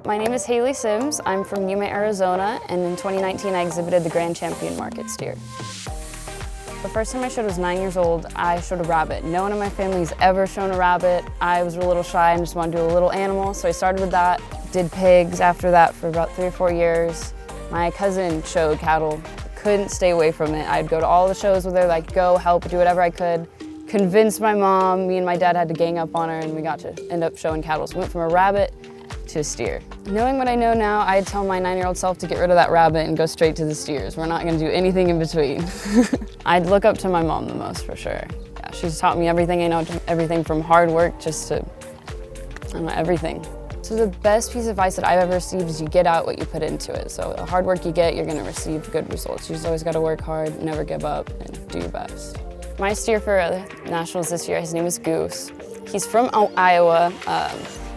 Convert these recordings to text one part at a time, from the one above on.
My name is Hailee Sims. I'm from Yuma, Arizona, and in 2019 I exhibited the Grand Champion Market steer. The first time I showed was 9 years old. I showed a rabbit. No one in my family's ever shown a rabbit. I was a little shy and just wanted to do a little animal, so I started with that. Did pigs after that for about 3 or 4 years. My cousin showed cattle. Couldn't stay away from it. I'd go to all the shows with her, like go help, do whatever I could. Convinced my mom, me and my dad had to gang up on her, and we got to end up showing cattle. So we went from a rabbit to a steer. Knowing what I know now, I'd tell my 9-year-old self to get rid of that rabbit and go straight to the steers. We're not gonna do anything in between. I'd look up to my mom the most, for sure. Yeah, she's taught me everything I know, everything from hard work just to, I don't know, everything. So the best piece of advice that I've ever received is you get out what you put into it. So the hard work you get, you're gonna receive good results. You just always gotta work hard, never give up, and do your best. My steer for Nationals this year, his name is Goose. He's from Iowa.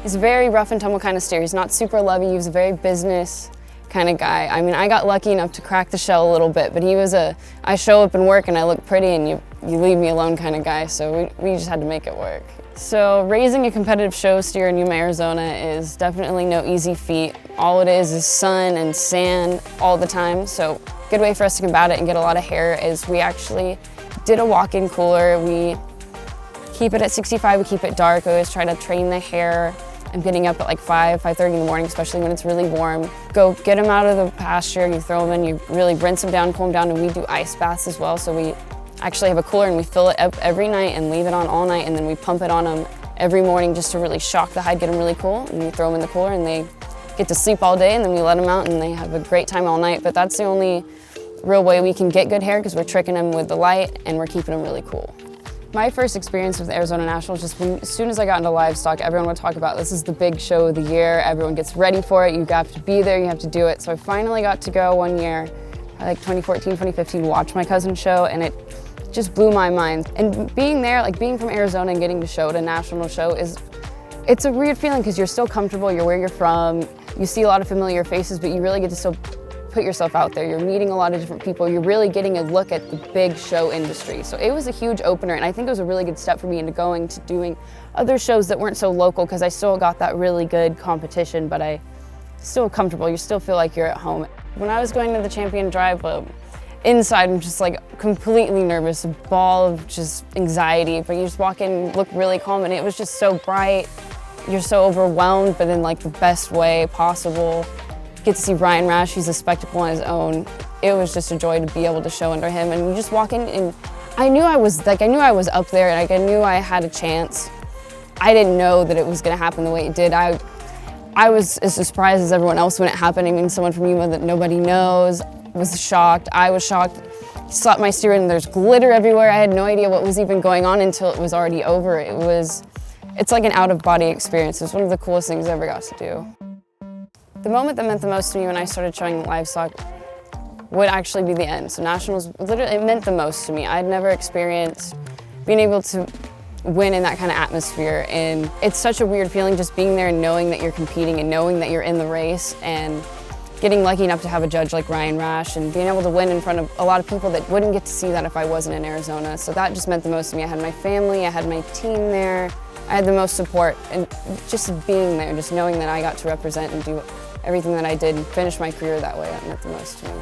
He's a very rough and tumble kind of steer. He's not super lovey, he's a very business kind of guy. I mean, I got lucky enough to crack the shell a little bit, but he was I show up and work and I look pretty and you leave me alone kind of guy, so we just had to make it work. So raising a competitive show steer in Yuma, Arizona is definitely no easy feat. All it is sun and sand all the time, so a good way for us to combat it and get a lot of hair is we actually did a walk-in cooler. We keep it at 65, we keep it dark. We always try to train the hair. I'm getting up at like 5:30 in the morning, especially when it's really warm. Go get them out of the pasture, you throw them in, you really rinse them down, cool them down, and we do ice baths as well. So we actually have a cooler and we fill it up every night and leave it on all night, and then we pump it on them every morning just to really shock the hide, get them really cool, and we throw them in the cooler and they get to sleep all day, and then we let them out and they have a great time all night. But that's the only real way we can get good hair, because we're tricking them with the light and we're keeping them really cool. My first experience with Arizona Nationals, just as soon as I got into livestock, everyone would talk about this is the big show of the year. Everyone gets ready for it. You have to be there, you have to do it. So I finally got to go one year, like 2014, 2015, watch my cousin's show, and it just blew my mind. And being there, like being from Arizona and getting to show at a national show it's a weird feeling, because you're still comfortable, you're where you're from, you see a lot of familiar faces, but you really get to still put yourself out there. You're meeting a lot of different people. You're really getting a look at the big show industry. So it was a huge opener, and I think it was a really good step for me into going to doing other shows that weren't so local, because I still got that really good competition, but I still comfortable. You still feel like you're at home. When I was going to the Champion Drive, inside I'm just like completely nervous, a ball of just anxiety, but you just walk in, look really calm, and it was just so bright. You're so overwhelmed, but in like the best way possible. Get to see Ryan Rash, he's a spectacle on his own. It was just a joy to be able to show under him, and you just walk in and I knew I was up there, and I knew I had a chance. I didn't know that it was gonna happen the way it did. I was as surprised as everyone else when it happened. I mean, someone from Yuma that nobody knows was shocked. I was shocked. Slapped my steer and there's glitter everywhere. I had no idea what was even going on until it was already over. It's like an out-of-body experience. It was one of the coolest things I ever got to do. The moment that meant the most to me when I started showing livestock would actually be the end. So Nationals, literally, it meant the most to me. I'd never experienced being able to win in that kind of atmosphere, and it's such a weird feeling just being there and knowing that you're competing and knowing that you're in the race, and getting lucky enough to have a judge like Ryan Rash and being able to win in front of a lot of people that wouldn't get to see that if I wasn't in Arizona. So that just meant the most to me. I had my family, I had my team there, I had the most support, and just being there, just knowing that I got to represent and do everything that I did and finish my career that way, that meant the most to me.